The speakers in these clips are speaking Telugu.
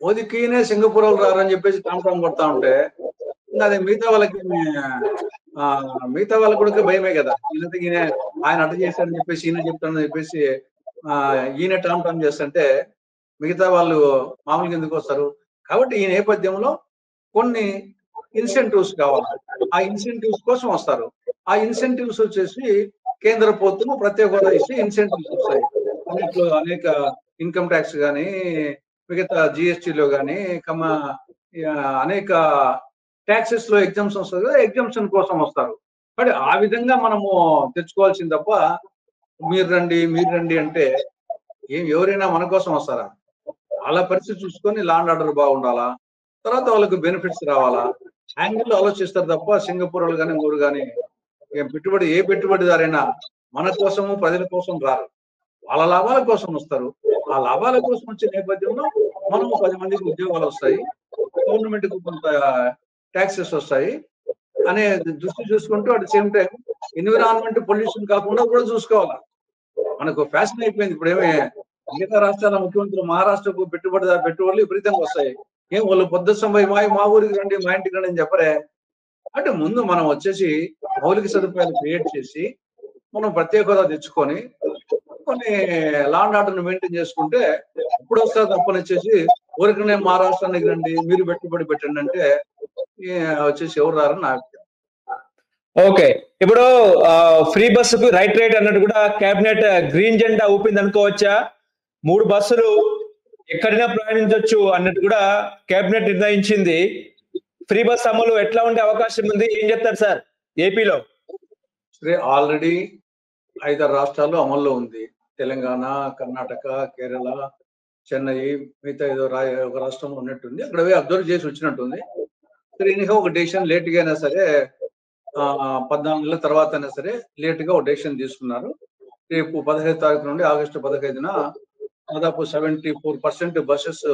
మోదీకినే సింగపూర్ వాళ్ళు రారని చెప్పేసి టామ్ కొడతా ఉంటే ఇంకా అది మిగతా వాళ్ళకి కూడా భయమే కదా. ఈయన ఆయన అటు చేశారని చెప్పేసి ఈయన చెప్తాడని చెప్పేసి ఈయన టామ్ చేస్తుంటే మిగతా వాళ్ళు మామూలుగా ఎందుకు వస్తారు? కాబట్టి ఈ నేపథ్యంలో కొన్ని ఇన్సెంటివ్స్ కావాలి. ఆ ఇన్సెంటివ్స్ కోసం వస్తారు. ఆ ఇన్సెంటివ్స్ వచ్చేసి కేంద్ర ప్రభుత్వం ప్రత్యేక హోదా ఇస్తే ఇన్సెంటివ్స్ వస్తాయి. అన్నిట్లో అనేక ఇన్కమ్ ట్యాక్స్ కానీ మిగతా జిఎస్టీలో కానీ అనేక ట్యాక్సెస్ లో ఎగ్జామ్షన్ వస్తుంది కదా, ఎగ్జామ్షన్ కోసం వస్తారు. బట్ ఆ విధంగా మనము తెచ్చుకోవాల్సింది తప్ప మీరు రండి అంటే ఎవరైనా మన కోసం వస్తారా? వాళ్ళ పరిస్థితి చూసుకొని లా అండ్ ఆర్డర్ బాగుండాలా, తర్వాత వాళ్ళకి బెనిఫిట్స్ రావాలా, యాంగిల్లో ఆలోచిస్తారు తప్ప సింగపూర్ వాళ్ళు కానీ ఊరు కానీ ఏ పెట్టుబడిదారైనా మన కోసము ప్రజల కోసం రారు, వాళ్ళ లాభాల కోసం వస్తారు. ఆ లాభాల కోసం వచ్చే నేపథ్యంలో మనము 10 మందికి ఉద్యోగాలు వస్తాయి, గవర్నమెంట్ కు కొంత ట్యాక్సెస్ వస్తాయి అనే దృష్టి చూసుకుంటూ at same time environment pollution కాకుండా కూడా చూసుకోవాలి. మనకు ఫ్యాషన్ అయిపోయింది. ఇప్పుడు మిగతా రాష్ట్రాల ముఖ్యమంత్రులు మహారాష్ట్రకు పెట్టుబడులు విపరీతంగా వస్తాయి. వాళ్ళు పొద్దు సమయ మా ఊరికి రండి, మా ఇంటికి రండి అని చెప్పరే. అంటే ముందు మనం వచ్చేసి మౌలిక సదుపాయాలు క్రియేట్ చేసి మనం ప్రత్యేక హోదా తెచ్చుకొని కొన్ని లా అండ్ ఆర్డర్ మెయింటైన్ చేసుకుంటే ఇప్పుడు వస్తారు తప్పనిచ్చేసి ఊరికనే మా రాష్ట్రానికి రండి, మీరు పెట్టుబడి పెట్టండి అంటే వచ్చేసి ఎవరు రారని నా అభిప్రాయం. ఓకే, ఇప్పుడు ఫ్రీ బస్సుకు రైట్ అన్నట్టు కూడా కేబినెట్ గ్రీన్ జెండా ఊపింది అనుకోవచ్చా? 3 బస్సులు ఎక్కడైనా ప్రయాణించవచ్చు అన్నట్టు కూడా కేబినెట్ నిర్ణయించింది. ఫ్రీ బస్ అమలు ఎట్లా ఉండే అవకాశం ఉంది? ఏం చెప్తారు సార్ ఏపీలో? ఆల్రెడీ 5 రాష్ట్రాల్లో అమల్లో ఉంది. తెలంగాణ, కర్ణాటక, కేరళ, చెన్నై, మిగతా ఏదో ఒక రాష్ట్రంలో ఉన్నట్టుంది. అక్కడ అబ్జర్వ్ చేసి వచ్చినట్టుంది. సరే ఒక డెసిషన్ లేట్ గా అయినా సరే 14 నెలల తర్వాత అయినా సరే లేట్ గా ఒక డెసిషన్ తీసుకున్నారు. రేపు 15 తారీఖు నుండి ఆగస్టు 15న దాదాపు 74% బస్సెస్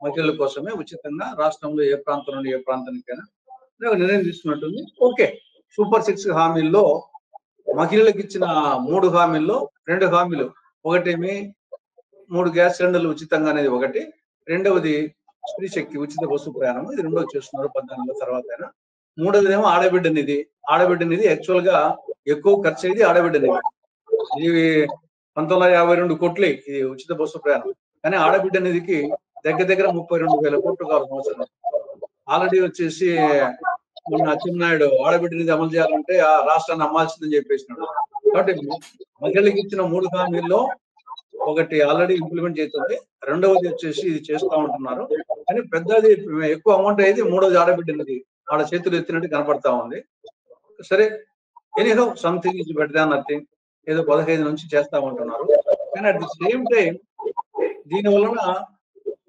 మహిళల కోసమే ఉచితంగా రాష్ట్రంలో ఏ ప్రాంతం నుండి ఏ ప్రాంతానికైనా నిర్ణయం తీసుకున్నట్టుంది. ఓకే, సూపర్ 6 హామీల్లో మహిళలకు ఇచ్చిన 3 హామీల్లో 2 హామీలు, ఒకటేమి 3 గ్యాస్ సిలిండర్లు ఉచితంగా అనేది ఒకటి, రెండవది స్త్రీ శక్తి ఉచిత బస్సు ప్రయాణం, ఇది రెండో చేస్తున్నారు 14 నెలల తర్వాత అయినా. మూడవదేమో ఆడబిడ్డ నిధి యాక్చువల్ గా ఎక్కువ ఖర్చు అయ్యేది ఆడబిడ్డ నిధి. ఇది 1952 కోట్లే ఇది ఉచిత బస్సు ప్రయాణం, కానీ ఆడబిడ్డ నిధికి దగ్గర 32,000 కోట్లు కావాల్సిన అవసరం. ఆల్రెడీ వచ్చేసి మొన్న అచ్చెన్నాయుడు ఆడబిడ్డ నిధి అమలు చేయాలంటే ఆ రాష్ట్రాన్ని అమ్మాల్సిందని చెప్పేసినాడు. కాబట్టి మహిళలకు ఇచ్చిన 3 హామీల్లో ఒకటి ఆల్రెడీ ఇంప్లిమెంట్ చేస్తుంది, రెండవది వచ్చేసి ఇది చేస్తూ ఉంటున్నారు. కానీ పెద్దది ఎక్కువ అమౌంట్ అయ్యేది మూడోది ఆడబిడ్డ నిధి, ఆడ చేతులు ఎత్తినట్టు కనపడతా ఉంది. సరే, anyhow something is better than nothing, ఏదో 15 నుంచి చేస్తా ఉంటున్నారు. కానీ అట్ ది సేమ్ టైం దీని వలన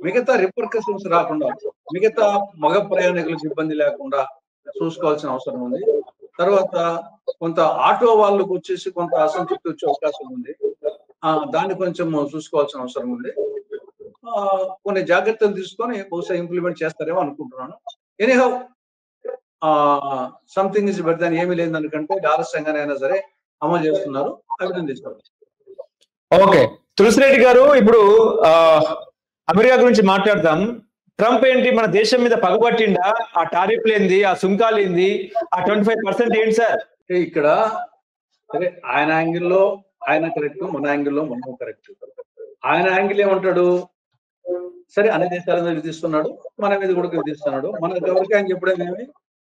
మిగతా రిపర్కషన్స్ రాకుండా, మిగతా మగ ప్రయాణికులకు ఇబ్బంది లేకుండా చూసుకోవాల్సిన అవసరం ఉంది. తర్వాత కొంత ఆటో వాళ్ళకు వచ్చేసి కొంత అసంతృప్తి వచ్చే అవకాశం ఉంది, దాన్ని కొంచెం చూసుకోవాల్సిన అవసరం ఉంది. కొన్ని జాగ్రత్తలు తీసుకొని బహుశా ఇంప్లిమెంట్ చేస్తారేమో అనుకుంటున్నాను. Anyhow something is better than ఏమీ లేదు అనుకంటే ఆలస్యంగానైనా సరే అమలు చేస్తున్నారు, అభినందిస్తారు. ఓకే, తులసిరెడ్డి గారు, ఇప్పుడు అమెరికా గురించి మాట్లాడదాం. ట్రంప్ ఏంటి మన దేశం మీద పగబట్టిండా? ఆ టారిఫ్లు ఏంది, ఆ సుంకాలు ఏంది, ఆ 25% ఏంటి సార్? ఇక్కడ సరే ఆయన యాంగిల్లో ఆయన కరెక్ట్, మన యాంగిల్లో మనం కరెక్ట్. ఆయన యాంగిల్ ఏమంటాడు, సరే అన్ని దేశాల మీద విధిస్తున్నాడు, మన మీద కూడా విధిస్తున్నాడు. మనకు ఎవరికి ఆయన చెప్పడం ఏమి,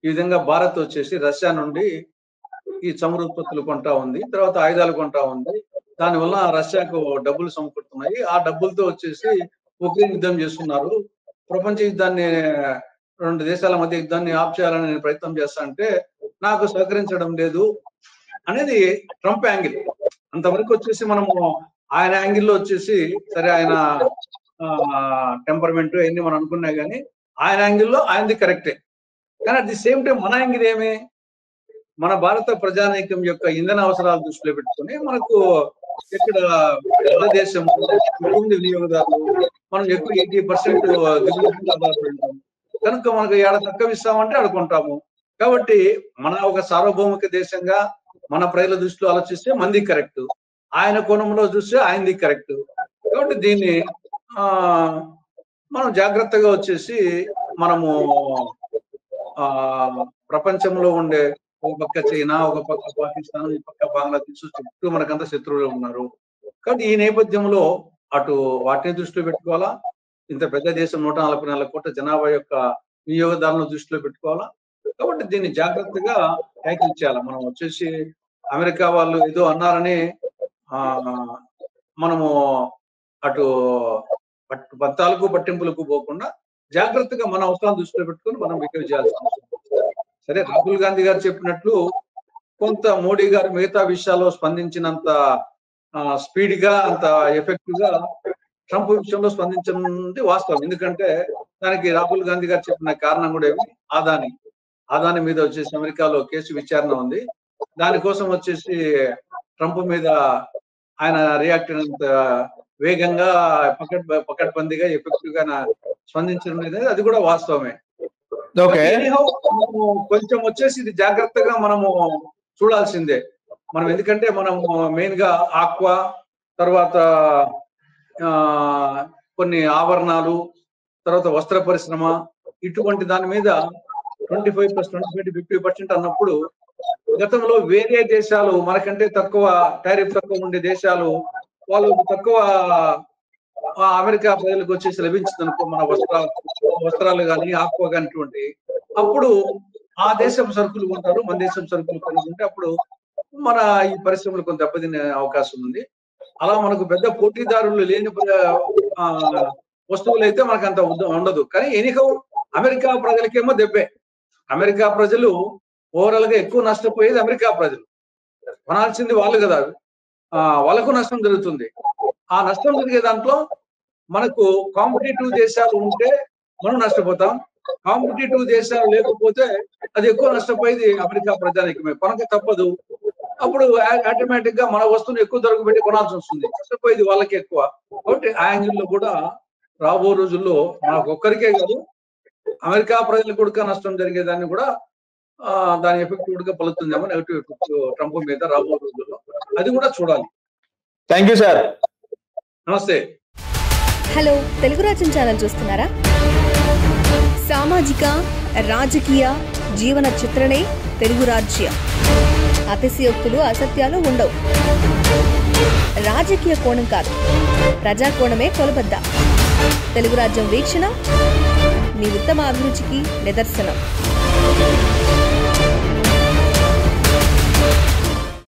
ఈ విధంగా భారత్ వచ్చేసి రష్యా నుండి ఈ చమురు ఉత్పత్తులు కొంటా ఉంది, తర్వాత ఆయుధాలు కొంటా ఉంది, దానివల్ల రష్యాకు డబ్బులు సమకూరుతున్నాయి, ఆ డబ్బులతో వచ్చేసి ఉక్రెయిన్ యుద్ధం చేస్తున్నారు, ప్రపంచ యుద్ధాన్ని 2 దేశాల మధ్య యుద్ధాన్ని ఆఫ్ చేయాలని నేను ప్రయత్నం చేస్తా అంటే నాకు సహకరించడం లేదు అనేది ట్రంప్ యాంగిల్. అంతవరకు వచ్చేసి మనము ఆయన యాంగిల్లో వచ్చేసి సరే ఆయన టెంపర్మెంట్ అన్ని మనం అనుకున్నా కానీ ఆయన యాంగిల్లో ఆయనది కరెక్టే. కానీ అట్ ది సేమ్ టైం మన యాంగిల్ ఏమి, మన భారత ప్రజానీకం యొక్క ఇంధన అవసరాలు దృష్టిలో పెట్టుకుని మనకు ఇక్కడ పెద్ద దేశం, ఎక్కువ వినియోగదారులు, మనం ఎక్కువ 80% దిగుమతి ఆధారపడి ఉంటాం కనుక మనకు ఏడ తక్కువ ఇస్తామంటే ఆడుకుంటాము. కాబట్టి మన ఒక సార్వభౌమిక దేశంగా మన ప్రజల దృష్టిలో ఆలోచిస్తే మంది కరెక్ట్, ఆయన కోణంలో చూస్తే ఆయనది కరెక్ట్. కాబట్టి దీన్ని మనం జాగ్రత్తగా వచ్చేసి మనము ప్రపంచంలో ఉండే ఒక పక్క చైనా, ఒక పక్క పాకిస్తాన్, ఈ పక్క బంగ్లాదేశ్ చుట్టూ మనకంతా శత్రువులు ఉన్నారు. కాబట్టి ఈ నేపథ్యంలో అటు వాటిని దృష్టిలో పెట్టుకోవాలా, ఇంత పెద్ద దేశం 144 కోట్ల జనాభా యొక్క వినియోగదారులను దృష్టిలో పెట్టుకోవాలా. కాబట్టి దీన్ని జాగ్రత్తగా ట్యాకిల్ చేయాలి. మనం వచ్చేసి అమెరికా వాళ్ళు ఏదో అన్నారని మనము అటు పత్తాలకు పట్టింపులకు పోకుండా జాగ్రత్తగా మన అవసరాలు దృష్టిలో పెట్టుకొని మనం బిహేవ్ చేయాల్సి ఉంటుంది. సరే, రాహుల్ గాంధీ గారు చెప్పినట్లు కొంత మోడీ గారు మిగతా విషయాల్లో స్పందించినంత స్పీడ్ గా అంత ఎఫెక్టివ్ గా ట్రంప్ విషయంలో స్పందించింది వాస్తవం. ఎందుకంటే దానికి రాహుల్ గాంధీ గారు చెప్పిన కారణం కూడా ఏమి, ఆదాని మీద వచ్చేసి అమెరికాలో కేసు విచారణ ఉంది. దానికోసం వచ్చేసి ట్రంప్ మీద ఆయన రియాక్ట్ అయినంత వేగంగా పకడ్బందీగా ఎఫెక్టివ్ గా స్పందించడం అనేది అది కూడా వాస్తవమే. కొంచెం వచ్చేసి ఇది జాగ్రత్తగా మనము చూడాల్సిందే. మనం ఎందుకంటే మనం మెయిన్ గా ఆక్వా, తర్వాత కొన్ని ఆభరణాలు, తర్వాత వస్త్ర పరిశ్రమ, ఇటువంటి దాని మీద 25+20 50% అన్నప్పుడు గతంలో వేరే దేశాలు మనకంటే తక్కువ టారిఫ్ తక్కువ ఉండే దేశాలు వాళ్ళు తక్కువ అమెరికా ప్రజలకు వచ్చేసి లభించింది అనుకో, మన వస్త్రాలు కానీ ఆక్వా కానీ, అప్పుడు ఆ దేశం సరుకులు కొంటారు, మన దేశం సరుకులు కొనుక్కుంటే అప్పుడు మన ఈ పరిశ్రమలు కొంత దెబ్బతినే అవకాశం ఉంది. అలా మనకు పెద్ద పోటీదారులు లేని వస్తువులు అయితే మనకు అంత ఉండదు. కానీ ఎనిహౌ అమెరికా ప్రజలకేమో దెబ్బే. అమెరికా ప్రజలు ఓవరాల్ గా ఎక్కువ నష్టపోయేది అమెరికా ప్రజలు. కొనాల్సింది వాళ్ళు కదా, వాళ్ళకు నష్టం జరుగుతుంది. ఆ నష్టం జరిగే దాంట్లో మనకు కాంపిటేటివ్ దేశాలు ఉంటే మనం నష్టపోతాం, కాంపిటేటివ్ దేశాలు లేకపోతే అది ఎక్కువ నష్టపోయేది అమెరికా ప్రజానికమే. కొనక తప్పదు. అప్పుడు ఆటోమేటిక్ గా మన వస్తువుని ఎక్కువ ధరకు పెట్టి కొనాల్సి వస్తుంది, నష్టపోయేది వాళ్ళకి ఎక్కువ. కాబట్టి ఆ యాంగిల్లో కూడా రాబో రోజుల్లో మనకు ఒక్కరికే కాదు, అమెరికా ప్రజలకు కూడా నష్టం జరిగేదాన్ని కూడా దాని ఎఫెక్టివ్ గా పలుకుతుందేమో నెగటివ్ ఎఫెక్ట్ ట్రంప్ మీద రాబో రోజుల్లో, అది కూడా చూడాలి. Thank you sir. నమస్తే. హలో, తెలుగు రాజ్యం ఛానల్ చూస్తున్నారా? సామాజిక, రాజకీయ, జీవన చిత్రణే తెలుగు రాజ్యం. అతిశయోక్తులు, అసత్యాలు ఉండవు. రాజకీయ కోణం కాదు, ప్రజా కోణమే కొలబద్ద. తెలుగు రాజ్యం వీక్షణ మీ ఉత్తమ అభిరుచికి నిదర్శనం.